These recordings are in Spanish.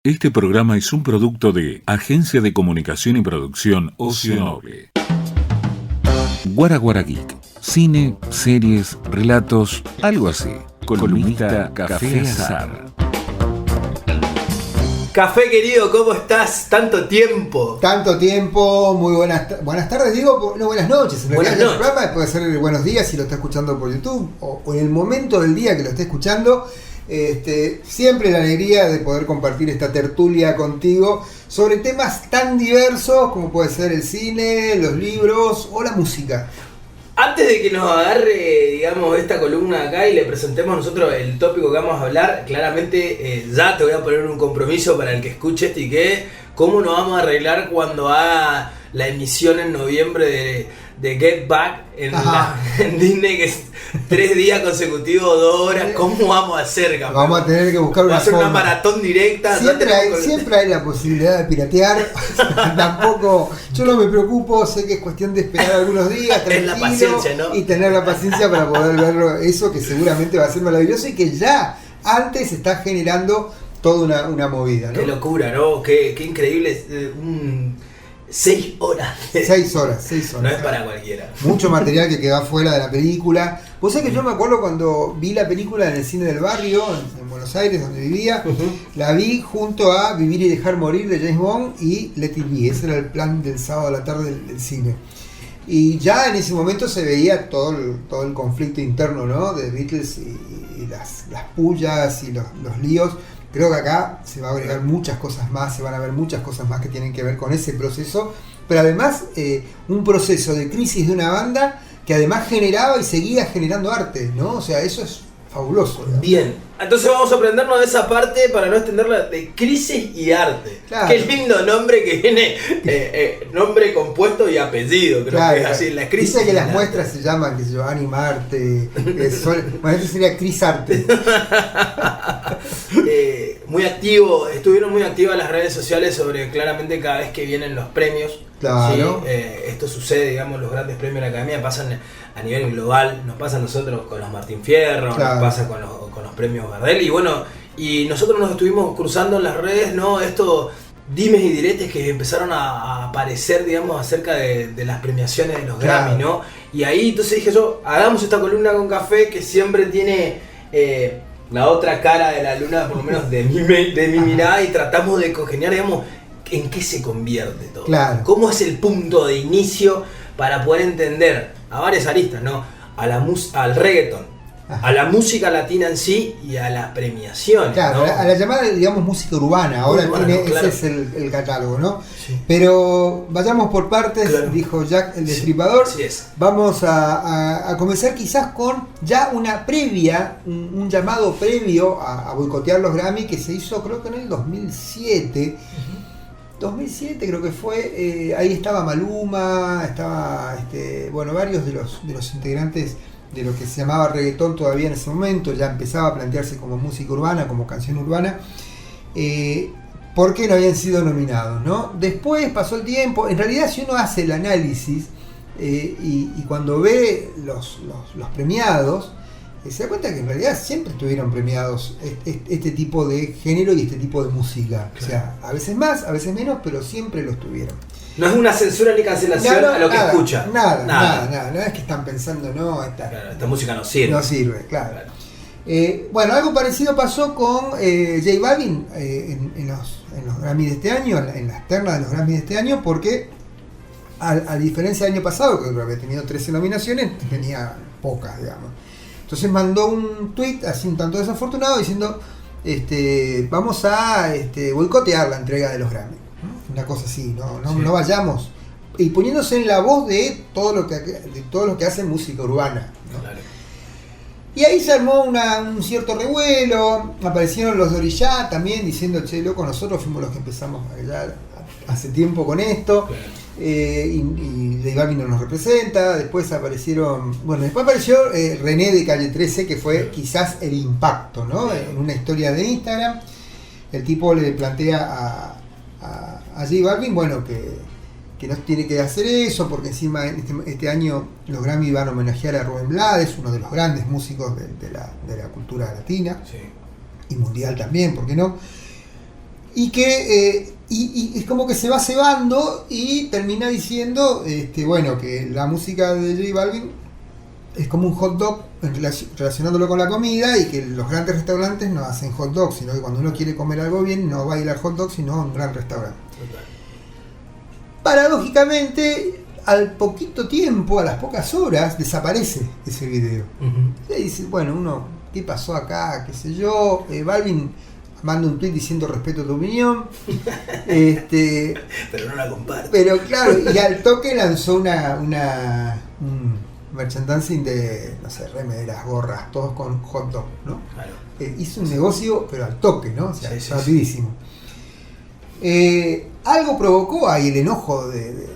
Este programa es un producto de Agencia de Comunicación y Producción Ocio Noble. Guara Guara Geek. Cine, series, relatos, algo así. Columnista Café Azar. Café querido, ¿cómo estás? Tanto tiempo. Tanto tiempo, muy buenas tardes, digo, no, buenas noches. En buenas realidad, noches. el programa puede ser buenos días si lo está escuchando por YouTube o en el momento del día que lo esté escuchando. Siempre la alegría de poder compartir esta tertulia contigo sobre temas tan diversos como puede ser el cine, los libros o la música. Antes de que nos agarre, digamos, esta columna acá y le presentemos nosotros el tópico que vamos a hablar, claramente ya te voy a poner un compromiso para el que escuche esto y que cómo nos vamos a arreglar cuando haga la emisión en noviembre de Get Back en Disney, que es 3 días consecutivos, 2 horas. ¿Cómo vamos a hacer, capaz? Vamos a tener que buscar una Va a ser forma. una maratón directa. Siempre hay la posibilidad de piratear. Tampoco, yo no me preocupo, sé que es cuestión de esperar algunos días, Es la paciencia, ¿no? Y tener la paciencia para poder verlo, eso que seguramente va a ser maravilloso y que ya antes está generando toda una movida, ¿no? Qué locura, ¿no? Qué increíble. 6 horas. 6 horas. No es para cualquiera. Mucho material que quedó fuera de la película. Vos sabés que yo me acuerdo cuando vi la película en el cine del barrio, en Buenos Aires, donde vivía, la vi junto a Vivir y Dejar Morir de James Bond y Let It Be. Ese era el plan del sábado a la tarde del cine. Y ya en ese momento se veía todo el conflicto interno, ¿no? De Beatles y las pullas y los líos. Creo que acá se va a agregar muchas cosas más, se van a ver muchas cosas más que tienen que ver con ese proceso, pero además un proceso de crisis de una banda que además generaba y seguía generando arte, ¿no? O sea, eso es fabuloso, ¿verdad? Bien, entonces vamos a aprendernos de esa parte para no extenderla, de crisis y arte. Claro. Qué lindo nombre que viene, nombre compuesto y apellido, creo Claro, que es así, la crisis. dice que y las el muestras arte. se llaman, qué sé yo, Animarte, bueno, esto sería Cris Arte. Muy activo, estuvieron muy activas las redes sociales sobre claramente cada vez que vienen los premios. Claro. ¿Sí? Esto sucede, digamos, los grandes premios de la academia pasan a nivel global, nos pasa a nosotros con los Martín Fierro, Claro. nos pasa con los premios Gardel y bueno, y nosotros nos estuvimos cruzando en las redes, ¿no? Estos dimes y diretes que empezaron a aparecer, digamos, acerca de las premiaciones de los Claro. Grammy, ¿no? Y ahí entonces dije yo, hagamos esta columna con café que siempre tiene la otra cara de la luna, por lo menos de mi mirada, y tratamos de congeniar, digamos, en qué se convierte todo. Claro. ¿Cómo es el punto de inicio para poder entender a varias aristas, ¿no? Al reggaeton, Ajá. a la música latina en sí y a las premiaciones, Claro, ¿no? a la llamada, digamos, música urbana, ahora Urbano, tiene, claro. ese es el catálogo, ¿no? Sí. Pero vayamos por partes, Claro. dijo Jack el Destripador. Así es. Vamos a comenzar quizás con ya una previa, un llamado previo a boicotear los Grammy que se hizo creo que en el 2007. 2007 creo que fue, ahí estaba Maluma, estaba varios de los integrantes de lo que se llamaba reggaetón todavía en ese momento, ya empezaba a plantearse como música urbana, como canción urbana, porque no habían sido nominados, ¿no? Después pasó el tiempo, en realidad si uno hace el análisis y cuando ve los premiados, se da cuenta que en realidad siempre estuvieron premiados este tipo de género y este tipo de música. Claro. O sea, a veces más, a veces menos, pero siempre lo estuvieron. No es una censura ni cancelación a lo que escucha. Nada. No es que están pensando, no, Claro, esta música no sirve. no sirve, claro. Claro. Bueno, algo parecido pasó con J Balvin en los Grammy de este año, en las ternas de los Grammy de este año, porque a diferencia del año pasado, que había tenido 13 nominaciones, tenía pocas, digamos. Entonces mandó un tweet así un tanto desafortunado diciendo vamos a boicotear la entrega de los Grammy. Una cosa así, no vayamos. Y poniéndose en la voz de todo lo que hace música urbana, ¿no? Claro. Y ahí se armó un cierto revuelo, aparecieron los de Orillá también diciendo, che, loco, nosotros fuimos los que empezamos allá hace tiempo con esto. Claro. Y J Balvin no nos representa. Después apareció René de Calle 13, que fue quizás el impacto, ¿no? En una historia de Instagram, el tipo le plantea a J Balvin, bueno, que no tiene que hacer eso, porque encima este año los Grammy van a homenajear a Rubén Blades, uno de los grandes músicos de la cultura latina Sí. y mundial también, ¿por qué no? y que y es como que se va cebando y termina diciendo bueno, que la música de J Balvin es como un hot dog relacionándolo con la comida, y que los grandes restaurantes no hacen hot dogs, sino que cuando uno quiere comer algo bien no va a ir al hot dog sino a un gran restaurante. Total. Paradójicamente, al poquito tiempo, a las pocas horas, desaparece ese video. Y ahí dice, bueno, uno, ¿qué pasó acá? ¿Qué sé yo? Balvin manda un tweet diciendo respeto tu opinión. Pero no la comparte. Pero claro, y al toque lanzó un merchandising de, no sé, remeras, gorras, todos con hot dog, ¿no? Claro. Hizo un negocio, pero al toque, ¿no? O sea, Sí, sí, rapidísimo. Algo provocó ahí el enojo de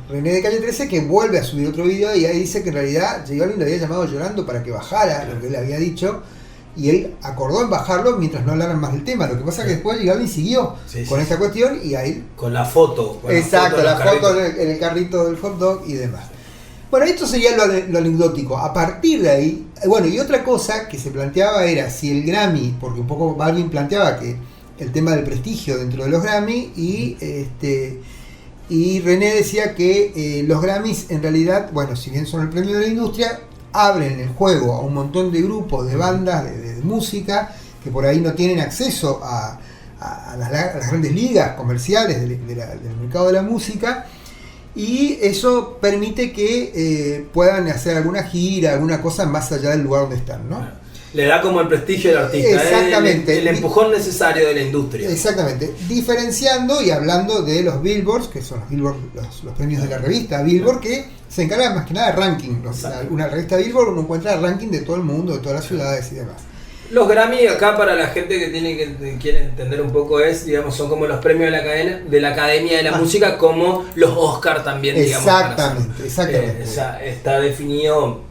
René de Calle 13, que vuelve a subir otro video y ahí dice que en realidad J Balvin lo había llamado llorando para que bajara lo que él había dicho, y él acordó en bajarlo mientras no hablaran más del tema. Lo que pasa es que después J Balvin siguió con esta cuestión y ahí... Con la foto. Exacto, la foto en el carrito del hot dog y demás. Bueno, esto sería lo anecdótico. A partir de ahí, bueno, y otra cosa que se planteaba era si el Grammy, porque un poco Balvin planteaba que el tema del prestigio dentro de los Grammy, y René decía que los Grammys en realidad, bueno, si bien son el premio de la industria, abren el juego a un montón de grupos, de bandas, de música, que por ahí no tienen acceso a las grandes ligas comerciales del mercado de la música, y eso permite que puedan hacer alguna gira, alguna cosa más allá del lugar donde están, ¿no? Le da como el prestigio al artista. Exactamente. El empujón necesario de la industria. Exactamente. Diferenciando y hablando de los Billboards, que son los premios de la revista Billboard, que se encargan más que nada de ranking. Una revista Billboard uno encuentra el ranking de todo el mundo, de todas las ciudades y demás. Los Grammy, acá para la gente que quiere entender un poco, digamos, son como los premios de la Academia de la Música, como los Oscar también, digamos. Exactamente. Está definido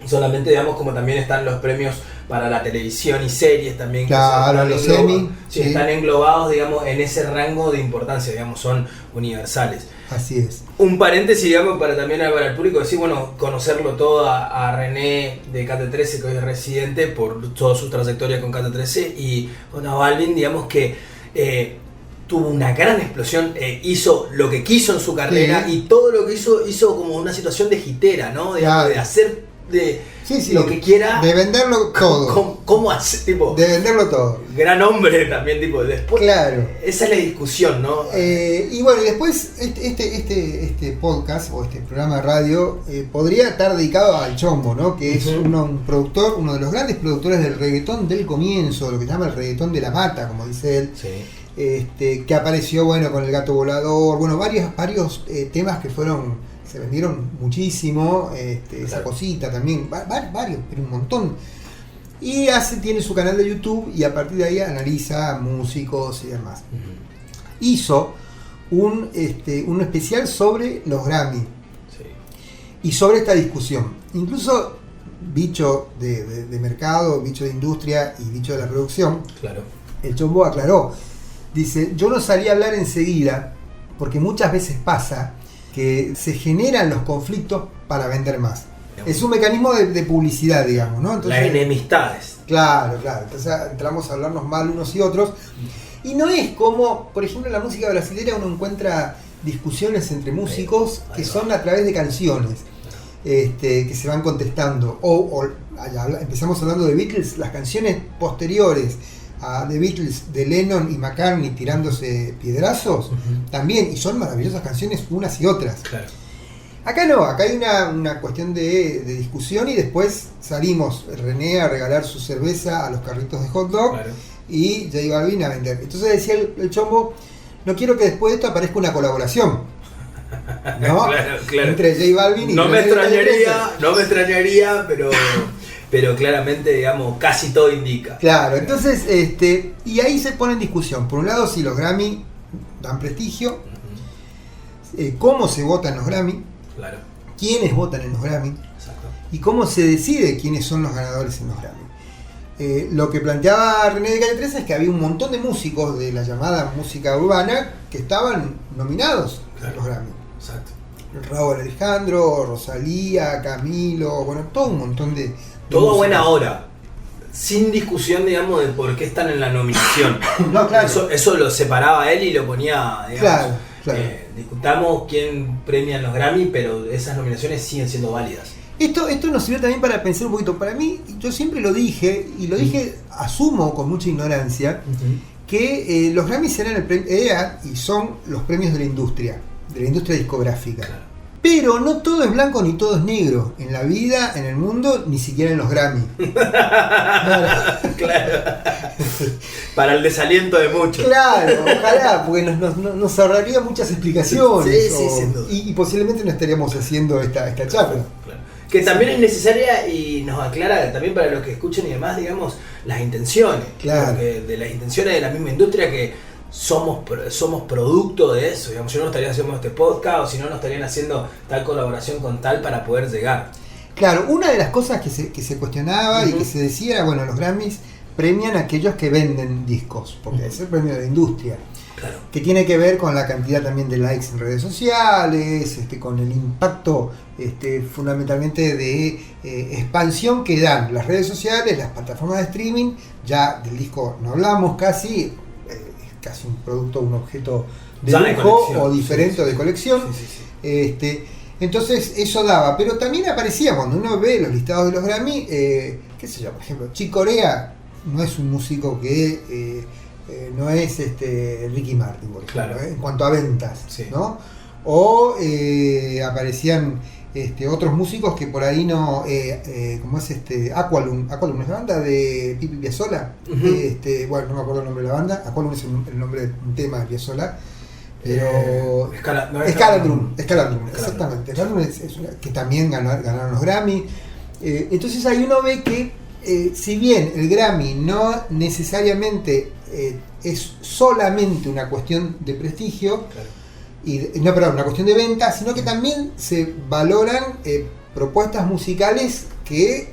solamente, digamos, como también están los premios para la televisión y series también. Claro, los Emmy. Sí, están englobados, digamos, en ese rango de importancia, digamos, son universales. Así es. Un paréntesis, digamos, para el público, decir, bueno, conocerlo todo a René de Calle 13, que hoy es residente, por toda su trayectoria con Calle 13, y bueno, a Balvin, digamos que tuvo una gran explosión, hizo lo que quiso en su carrera, y todo lo que hizo como una situación de jitera, ¿no? Digamos, de hacer lo que quiera, de venderlo todo. ¿Cómo hacer? Tipo, de venderlo todo. Gran hombre también, tipo, después. Claro. Esa es la discusión, ¿no? Y bueno, y después este podcast o este programa de radio podría estar dedicado al Chombo, ¿no? Que es un productor, uno de los grandes productores del reggaetón del comienzo, lo que llama el reggaetón de la mata, como dice él. Sí. Que apareció, bueno, con El Gato Volador, bueno, varios temas que se vendieron muchísimo, esa cosita también, varios, pero un montón. Y tiene su canal de YouTube y a partir de ahí analiza músicos y demás. Hizo un especial sobre los Grammy y sobre esta discusión. Incluso bicho de mercado, bicho de industria y bicho de la producción, el Chombo aclaró. Dice, yo no salí a hablar enseguida porque muchas veces pasa que se generan los conflictos para vender más. Es un mecanismo de publicidad, digamos, ¿no? Entonces, las enemistades. Claro. Entonces entramos a hablarnos mal unos y otros. Y no es como, por ejemplo, en la música brasileña uno encuentra discusiones entre músicos que son a través de canciones, que se van contestando. Empezamos hablando de Beatles, las canciones posteriores a The Beatles de Lennon y McCartney tirándose piedrazos, también, y son maravillosas canciones unas y otras. Claro. Acá no, acá hay una cuestión de discusión y después salimos René a regalar su cerveza a los carritos de hot dog y J Balvin a vender. Entonces decía el Chombo, no quiero que después de esto aparezca una colaboración, ¿no? Claro. Entre J Balvin y no me René. extrañaría, pero claramente, digamos, casi todo indica. Claro, entonces, y ahí se pone en discusión. Por un lado, si los Grammy dan prestigio, cómo se vota en los Grammy, quiénes votan en los Grammy, y cómo se decide quiénes son los ganadores en los Grammy. Lo que planteaba René de Calle 13 es que había un montón de músicos de la llamada música urbana que estaban nominados a los Grammy. Exacto. Raúl Alejandro, Rosalía, Camilo, bueno, todo un montón de todo música. buena hora. sin discusión, digamos, de por qué están en la nominación. No, claro. Eso lo separaba a él y lo ponía, digamos, Claro. discutamos quién premia los Grammy, pero esas nominaciones siguen siendo válidas. Esto nos sirvió también para pensar un poquito. Para mí, yo siempre lo dije, y lo dije, asumo con mucha ignorancia, que los Grammys eran y son los premios de la industria discográfica. Claro. Pero no todo es blanco ni todo es negro. En la vida, en el mundo, ni siquiera en los Grammy. Claro. Para el desaliento de muchos. Claro, ojalá, porque nos ahorraría muchas explicaciones. Sí, sin duda. Y posiblemente no estaríamos haciendo esta charla. Claro. Que también es necesaria y nos aclara también para los que escuchen y demás, digamos, las intenciones. Claro. Porque de las intenciones de la misma industria que somos producto de eso, digamos. Si no, no estarían haciendo este podcast, o si no, no estarían haciendo tal colaboración con tal para poder llegar. Claro, una de las cosas que se cuestionaba y que se decía era, bueno, los Grammys premian a aquellos que venden discos, porque es el premio de la industria. Claro. Que tiene que ver con la cantidad también de likes en redes sociales, con el impacto fundamentalmente de expansión que dan las redes sociales, las plataformas de streaming. Ya del disco no hablamos casi, es casi un producto, un objeto de lujo o diferente o de colección. Sí. Entonces eso daba, pero también aparecía cuando uno ve los listados de los Grammy, qué sé yo, por ejemplo, Chick Corea no es un músico que no es Ricky Martin, por ejemplo, claro. En cuanto a ventas, sí. ¿no? O aparecían otros músicos que por ahí no, como es Aqualung es la banda de Pipi Piazzolla. Bueno, no me acuerdo el nombre de la banda. Aqualung es el nombre de un tema de Piazzolla. Pero Escalandrum, exactamente. Escalandrum es que también ganaron los Grammy. Entonces ahí uno ve que si bien el Grammy no necesariamente es solamente una cuestión de prestigio, claro. Una cuestión de venta, sino que también se valoran propuestas musicales que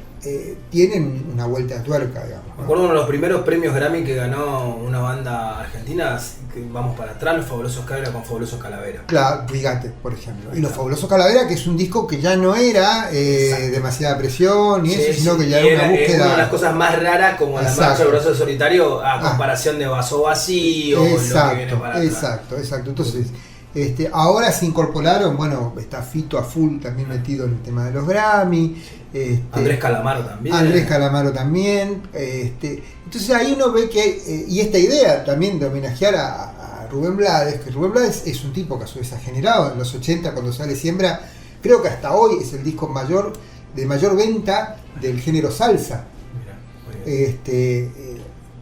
tienen una vuelta de tuerca, digamos, ¿no? Me acuerdo uno de los primeros premios Grammy que ganó una banda argentina, que vamos para atrás, Los Fabulosos Calavera con Fabulosos Calavera. Claro, Brigate, por ejemplo. Y Los Fabulosos Calavera, que es un disco que ya no era demasiada presión y eso, sino que ya era una búsqueda. Una de las cosas más raras, como la marcha del brazo de solitario, a comparación de Vaso Vacío, exacto, lo que viene para atrás. Exacto. Entonces, ahora se incorporaron, bueno, está Fito a full también metido en el tema de los Grammy. Andrés Calamaro también. Entonces ahí uno ve que, y esta idea también de homenajear a Rubén Blades, que Rubén Blades es un tipo que a su vez ha generado en los 80 cuando sale Siembra, creo que hasta hoy es el disco de mayor venta del género salsa.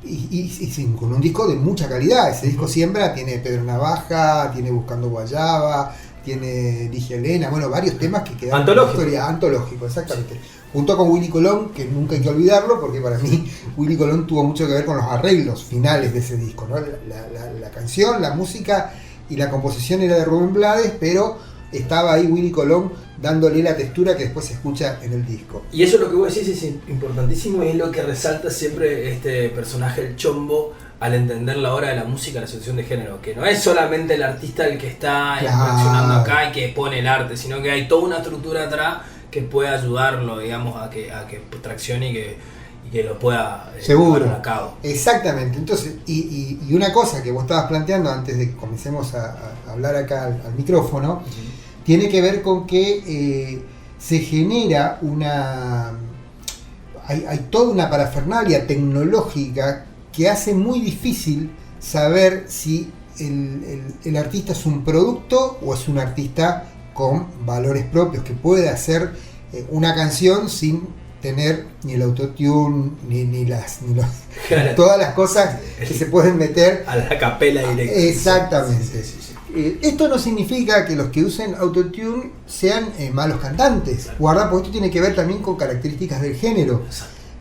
Y con un disco de mucha calidad. Ese disco Siembra tiene Pedro Navaja, tiene Buscando Guayaba, tiene Ligia Elena, bueno, varios temas que quedan en la historia. Antológico, exactamente. Junto con Willy Colón, que nunca hay que olvidarlo, porque para mí Willy Colón tuvo mucho que ver con los arreglos finales de ese disco, ¿no? La canción, la música y la composición era de Rubén Blades, pero estaba ahí Willy Colón dándole la textura que después se escucha en el disco. Y eso es lo que vos decís, es importantísimo, y es lo que resalta siempre este personaje, el Chombo, al entender la hora de la música, la asociación de género, que no es solamente el artista el que está impresionando acá y que pone el arte, sino que hay toda una estructura atrás que puede ayudarlo, digamos, a que traccione y que lo pueda llevar a cabo. Exactamente. Entonces, y una cosa que vos estabas planteando antes de que comencemos a hablar acá al micrófono, tiene que ver con que se genera hay toda una parafernalia tecnológica que hace muy difícil saber si el artista es un producto o es un artista con valores propios, que puede hacer una canción sin tener ni el autotune, ni todas las cosas que se pueden meter a la capela directa. Exactamente. Esto no significa que los que usen autotune sean malos cantantes. Guarda, porque esto tiene que ver también con características del género.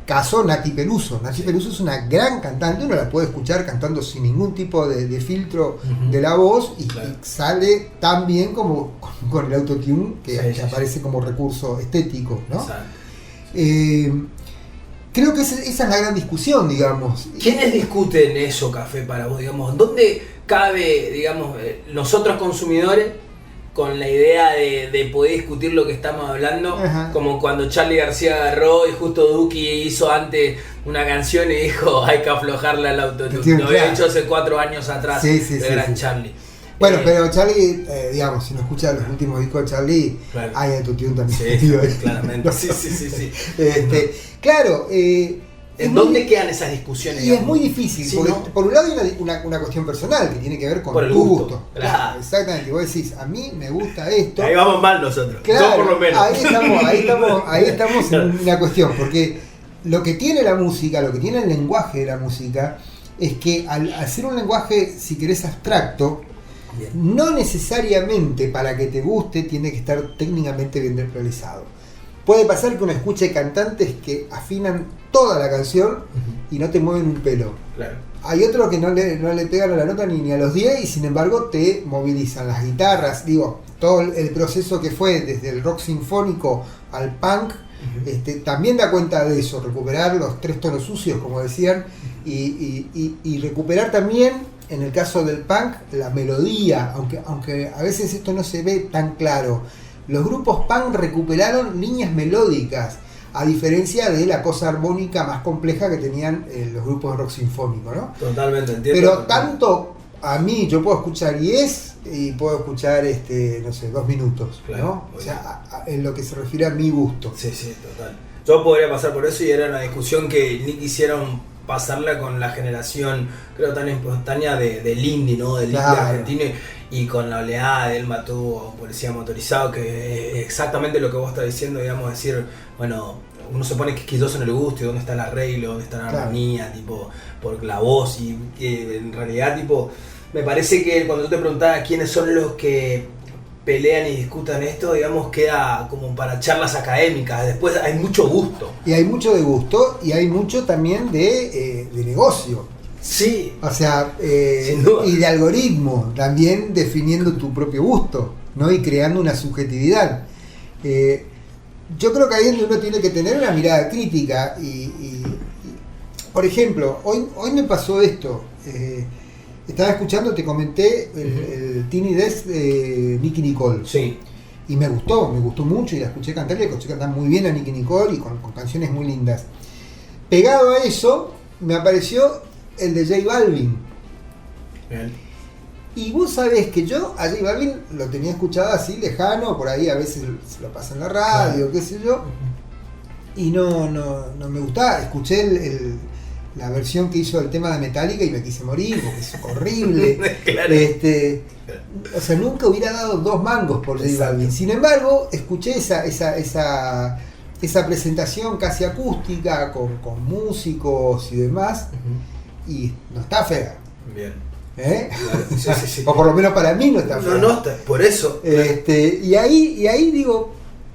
Caso Nati Peluso. Nati Peluso es una gran cantante, uno la puede escuchar cantando sin ningún tipo de filtro de la voz y sale tan bien como con el autotune que aparece como recurso estético, ¿no? Creo que esa es la gran discusión, digamos. ¿Quiénes discuten eso, Café, para vos, digamos? ¿Dónde cabe, digamos, nosotros consumidores con la idea de poder discutir lo que estamos hablando? Como cuando Charly García agarró y justo Duki hizo antes una canción y dijo hay que aflojarle al autotune. Sí, Lo había claro. hecho hace 4 años atrás, Sí, sí, de sí, Gran sí. Charlie. Bueno, pero Charlie, digamos, si no escuchas los últimos discos de Charlie, Claro. hay autotune también. Sí, metido ahí. claramente. Sí. Claro, ¿En dónde quedan esas discusiones? y es digamos? muy difícil, Sí, porque ¿no? por un lado hay una cuestión personal que tiene que ver con Por el tu gusto, gusto. claro. Exactamente, y vos decís, a mí me gusta esto. Ahí vamos mal nosotros. Claro, Yo por lo menos. ahí estamos en una cuestión, porque lo que tiene la música, lo que tiene el lenguaje de la música, es que al ser un lenguaje, si querés, abstracto, Bien. no necesariamente para que te guste tiene que estar técnicamente bien realizado. Puede pasar que uno escuche cantantes que afinan toda la canción y no te mueven un pelo. Claro. Hay otros que no le pegan a la nota ni a los 10 y sin embargo te movilizan las guitarras. Digo, todo el proceso que fue desde el rock sinfónico al punk, también da cuenta de eso, recuperar los 3 tonos sucios, como decían, y recuperar también, en el caso del punk, la melodía, aunque a veces esto no se ve tan claro. Los grupos punk recuperaron líneas melódicas, a diferencia de la cosa armónica más compleja que tenían los grupos de rock sinfónico, ¿no? Totalmente, entiendo. Pero tanto a mí, yo puedo escuchar Yes y puedo escuchar, no sé, 2 minutos, Claro, ¿no? O sea, en lo que se refiere a mi gusto. Sí, total. Yo podría pasar por eso y era una discusión que ni quisieron pasarla con la generación, creo, tan espontánea del indie, ¿no? Del indie Claro. argentino y con la oleada del Matú, Policía Motorizado, que es exactamente lo que vos estás diciendo, digamos, decir, bueno, uno se pone quisquilloso en el gusto y dónde está el arreglo, dónde está la Claro. armonía, tipo, por la voz y que en realidad, tipo, me parece que cuando yo te preguntaba quiénes son los que pelean y discutan esto, digamos, queda como para charlas académicas. Después hay mucho gusto. Y hay mucho de gusto y hay mucho también de negocio. Sí, O sea, Sin duda. y de algoritmo, también definiendo tu propio gusto, ¿no? Y creando una subjetividad. Yo creo que ahí es donde uno tiene que tener una mirada crítica por ejemplo, hoy me pasó esto. Estaba escuchando, te comenté, el Tiny Desk de Nicki Nicole. sí. Y me gustó mucho y la escuché cantar, y la escuché cantar muy bien a Nicki Nicole y con canciones muy lindas. Pegado a eso, me apareció el de J Balvin. Bien. Y vos sabés que yo a J Balvin lo tenía escuchado así lejano, por ahí a veces se lo pasa en la radio, qué sé yo, y no me gustaba. Escuché la versión que hizo del tema de Metallica y me quise morir porque es horrible. Claro. O sea, nunca hubiera dado 2 mangos por J Exacto. Balvin. Sin embargo, escuché esa presentación casi acústica con músicos y demás, y no está fea. Bien. ¿Eh? Claro. Sí. O por lo menos para mí no está fea. No, por eso. Y ahí digo,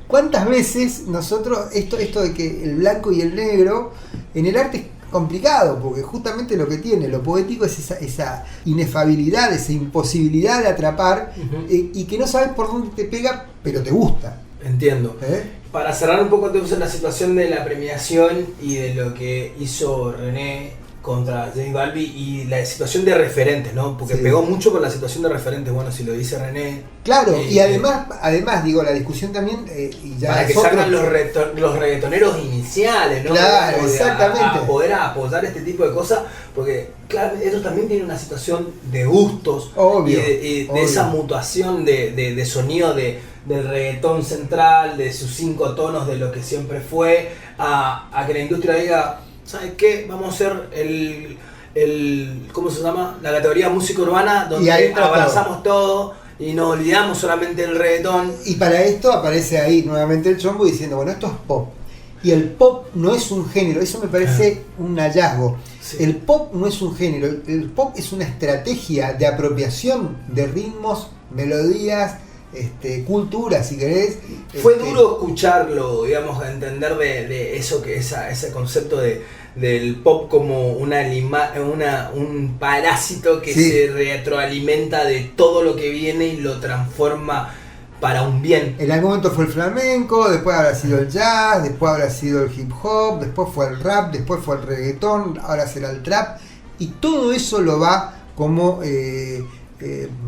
¿cuántas veces nosotros, esto de que el blanco y el negro, en el arte es complicado, porque justamente lo que tiene, lo poético es esa inefabilidad, esa imposibilidad de atrapar, y que no sabes por dónde te pega, pero te gusta. Entiendo. ¿Eh? Para cerrar un poco entonces la situación de la premiación y de lo que hizo René contra J Balvin y la situación de referentes, ¿no? Porque Sí. pegó mucho con la situación de referentes. Bueno, si lo dice René. Claro, y además digo, la discusión también, y ya para que es otro- salgan los reggaetoneros iniciales, ¿no? Claro, Como de exactamente. A poder apoyar este tipo de cosas, porque claro, ellos también tienen una situación de gustos. Obvio, y de obvio. esa mutación de sonido del reggaetón central, de sus 5 tonos, de lo que siempre fue, a que la industria diga, ¿sabes qué? Vamos a hacer el ¿cómo se llama? La categoría música urbana, Y ahí donde entra abrazamos todo y nos olvidamos solamente del reggaetón. Y para esto aparece ahí nuevamente el Chombo diciendo, bueno, esto es pop. Y el pop no es un género, eso me parece un hallazgo. Sí. El pop no es un género, el pop es una estrategia de apropiación de ritmos, melodías, cultura, si querés. Fue duro escucharlo, digamos, entender de eso, que ese concepto del pop como un parásito que Sí. se retroalimenta de todo lo que viene y lo transforma para un bien. En algún momento fue el flamenco, después habrá sido el jazz, después habrá sido el hip hop, después fue el rap, después fue el reggaetón, ahora será el trap. Y todo eso lo va como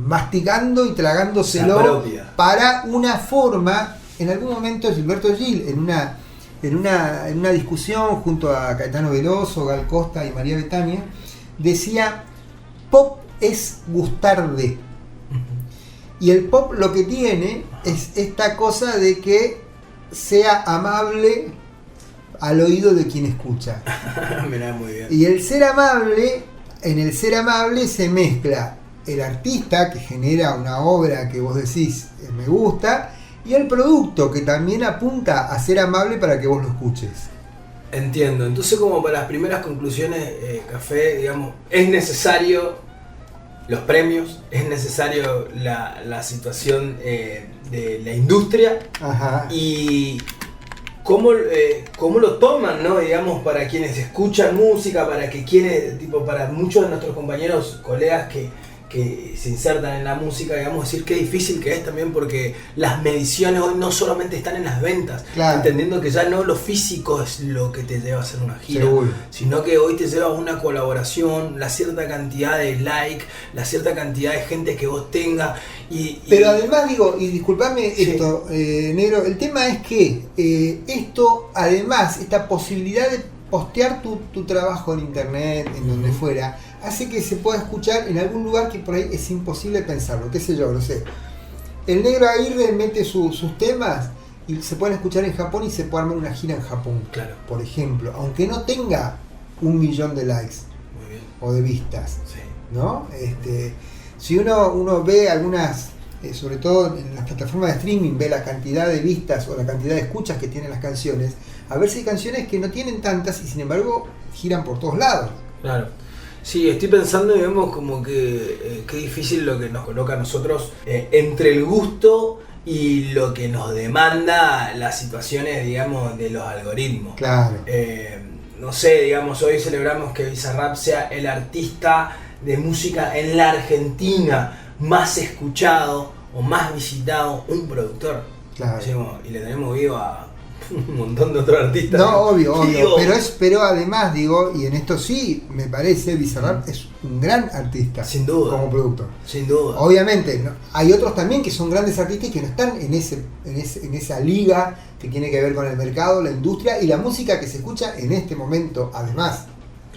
masticando y Se tragándoselo apropia. para una forma. En algún momento Gilberto Gil, en una en una discusión junto a Caetano Veloso, Gal Costa y María Betania, decía: pop es gustar de. Y el pop lo que tiene es esta cosa de que sea amable al oído de quien escucha. Mirá, muy bien. Y el ser amable, en el ser amable se mezcla el artista que genera una obra que vos decís me gusta, y el producto que también apunta a ser amable para que vos lo escuches. Entiendo. Entonces, como para las primeras conclusiones, Café, digamos, es necesario los premios, es necesario la situación de la industria. Ajá. Y cómo lo toman, ¿no? Digamos, para quienes escuchan música, para muchos de nuestros compañeros, colegas que se insertan en la música, digamos, decir qué difícil que es también, porque las mediciones hoy no solamente están en las ventas, Claro. entendiendo que ya no lo físico es lo que te lleva a hacer una gira, Seguro. sino que hoy te lleva a una colaboración, la cierta cantidad de like, la cierta cantidad de gente que vos tengas. Pero además digo, y disculpame Sí. esto, negro, el tema es que esto, además, esta posibilidad de postear tu trabajo en internet, en donde fuera, hace que se pueda escuchar en algún lugar que por ahí es imposible pensarlo, qué sé yo, no sé. El negro Aguirre mete sus temas y se pueden escuchar en Japón y se puede armar una gira en Japón, Claro. por ejemplo, aunque no tenga 1 millón de likes Muy bien. o de vistas, Sí. ¿no? Si uno ve algunas, sobre todo en las plataformas de streaming, ve la cantidad de vistas o la cantidad de escuchas que tienen las canciones, a ver si hay canciones que no tienen tantas y sin embargo giran por todos lados. Claro. Sí, estoy pensando y vemos como que qué difícil lo que nos coloca a nosotros entre el gusto y lo que nos demanda las situaciones, digamos, de los algoritmos. Claro. No sé, digamos, hoy celebramos que Bizarrap sea el artista de música en la Argentina más escuchado o más visitado, un productor. Claro. Decimos, y le tenemos vivo a un montón de otros artistas. No, obvio, Digo, pero además digo, y en esto sí me parece, Bizarrap es un gran artista. Sin duda. Como productor. Sin duda. Obviamente, ¿no? Hay otros también que son grandes artistas y que no están en esa liga que tiene que ver con el mercado, la industria y la música que se escucha en este momento, además.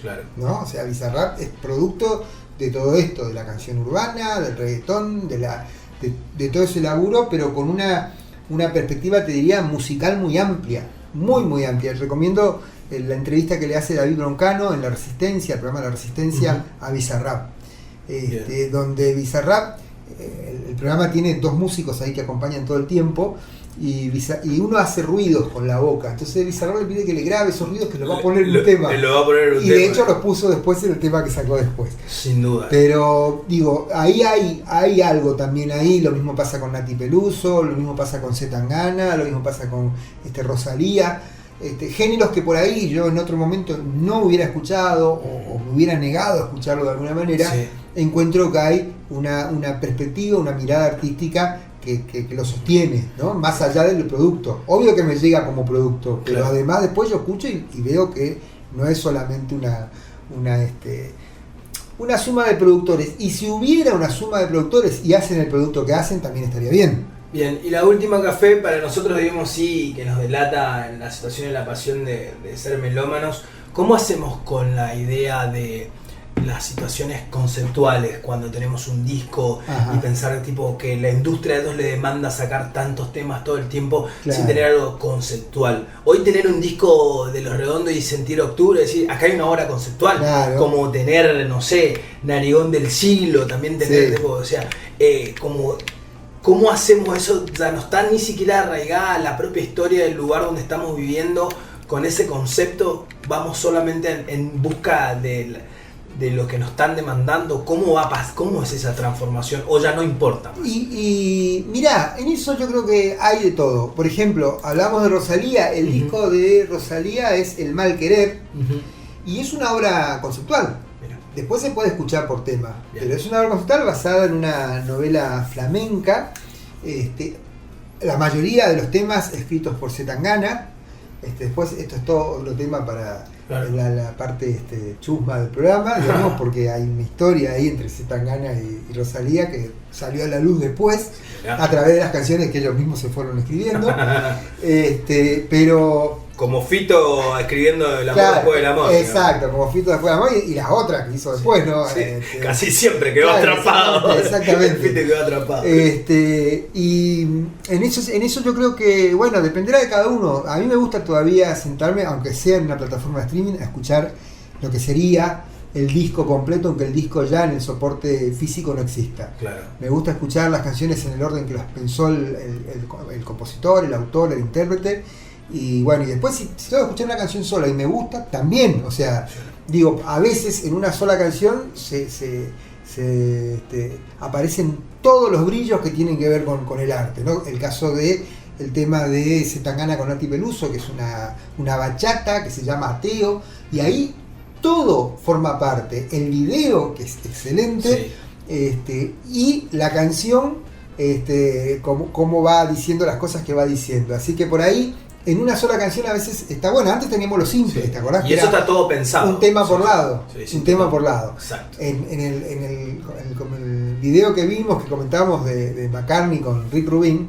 Claro. ¿No? O sea, Bizarrap es producto de todo esto, de la canción urbana, del reggaetón, de todo ese laburo, pero con una perspectiva, te diría, musical muy amplia, muy amplia. Recomiendo la entrevista que le hace David Broncano en La Resistencia, el programa La Resistencia, a Bizarrap. Donde Bizarrap, el programa tiene 2 músicos ahí que acompañan todo el tiempo, y uno hace ruidos con la boca. Entonces Bizarrap le pide que le grabe esos ruidos, que lo va a poner en un tema. Lo va a poner en un Y tema. de hecho los puso después en el tema que sacó después. Sin duda. Pero digo, ahí hay algo también ahí. Lo mismo pasa con Nati Peluso, lo mismo pasa con Zetangana, lo mismo pasa con Rosalía. Géneros que por ahí yo en otro momento no hubiera escuchado o me hubiera negado a escucharlo de alguna manera. Sí. Encuentro que hay una perspectiva, una mirada artística que lo sostiene, ¿no? Más allá del producto. Obvio que me llega como producto, pero Claro. además después yo escucho y veo que no es solamente una suma de productores. Y si hubiera una suma de productores y hacen el producto que hacen, también estaría bien. Bien, y la última, Café, para nosotros, digamos, sí, que nos delata en la situación y la pasión de ser melómanos. ¿Cómo hacemos con la idea de las situaciones conceptuales cuando tenemos un disco? Ajá. Y pensar tipo que la industria de ellos le demanda sacar tantos temas todo el tiempo, Claro. sin tener algo conceptual? Hoy tener un disco de Los Redondos y sentir octubre, decir, acá hay una obra conceptual, Claro. como tener, no sé, Narigón del Siglo, también tener, Sí. tipo, o sea, ¿cómo hacemos eso? Ya no está ni siquiera arraigada la propia historia del lugar donde estamos viviendo con ese concepto. Vamos solamente en busca de lo que nos están demandando. ¿Cómo es esa transformación? ¿O ya no importa más? Y mirá, en eso yo creo que hay de todo. Por ejemplo, hablamos de Rosalía. El Ujú. disco de Rosalía es El Mal Querer Ujú. y es una obra conceptual. Mira. Después se puede escuchar por tema, Bien. pero es una obra conceptual basada en una novela flamenca. La mayoría de los temas escritos por Zetangana. Después esto es todo otro tema para Claro. la parte chusma del programa, digamos, porque hay una historia ahí entre Zetangana y Rosalía que salió a la luz después a través de las canciones que ellos mismos se fueron escribiendo. Pero Como Fito escribiendo El amor Claro, después del amor. exacto, como Fito después del amor y las otras que hizo después, ¿no? Sí, casi siempre quedó atrapado. Exactamente. Fito quedó atrapado. Y en eso yo creo que, bueno, dependerá de cada uno. A mí me gusta todavía sentarme, aunque sea en una plataforma de streaming, a escuchar lo que sería el disco completo, aunque el disco ya en el soporte físico no exista. Claro. Me gusta escuchar las canciones en el orden que las pensó el compositor, el autor, el intérprete. Y bueno, y después si tengo que escuchar una canción sola y me gusta, también. O sea, digo, a veces en una sola canción aparecen todos los brillos que tienen que ver con el arte, ¿no? El caso de el tema de Zetangana con Nati Peluso, que es una bachata que se llama Ateo, y ahí todo forma parte. El video, que es excelente, y la canción, cómo va diciendo las cosas que va diciendo. Así que por ahí, en una sola canción a veces está bueno. Antes teníamos los simples, ¿te acordás? Y eso está todo pensado. Un tema por lado. Sí, un tema por lado. Exacto. En el video que vimos, que comentábamos de McCartney con Rick Rubin,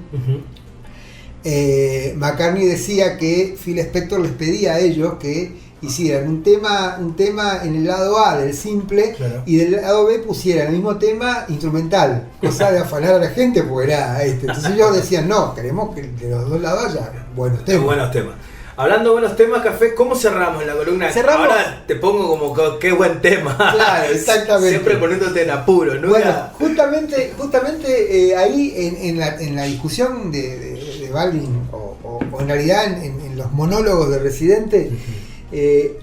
McCartney decía que Phil Spector les pedía a ellos que hicieran un tema en el lado A del simple, claro, y del lado B pusieran el mismo tema instrumental, cosa de afanar a la gente, porque era Entonces ellos decían, no, queremos que de los dos lados haya buenos temas. Buenos temas. Hablando de buenos temas, Café, ¿cómo cerramos la columna? Cerramos. Ahora te pongo como qué buen tema. Claro, exactamente. Siempre poniéndote en apuro, ¿no? Bueno, justamente ahí en la discusión de Balvin, o en realidad en los monólogos de Residente,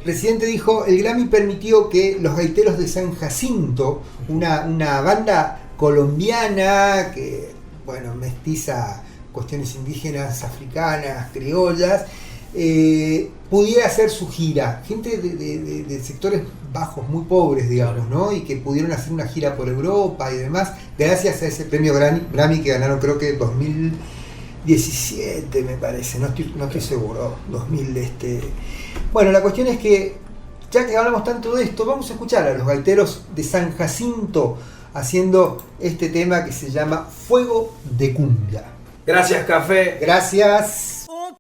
Residente dijo: el Grammy permitió que los gaiteros de San Jacinto, una banda colombiana que, bueno, mestiza cuestiones indígenas, africanas, criollas, pudiera hacer su gira. Gente de sectores bajos, muy pobres, digamos, ¿no? Y que pudieron hacer una gira por Europa y demás, gracias a ese premio Grammy que ganaron, creo que 2017, me parece, no estoy seguro, 2000. Bueno, la cuestión es que, ya que hablamos tanto de esto, vamos a escuchar a los gaiteros de San Jacinto haciendo este tema que se llama Fuego de Cumbia. Gracias, Café. Gracias.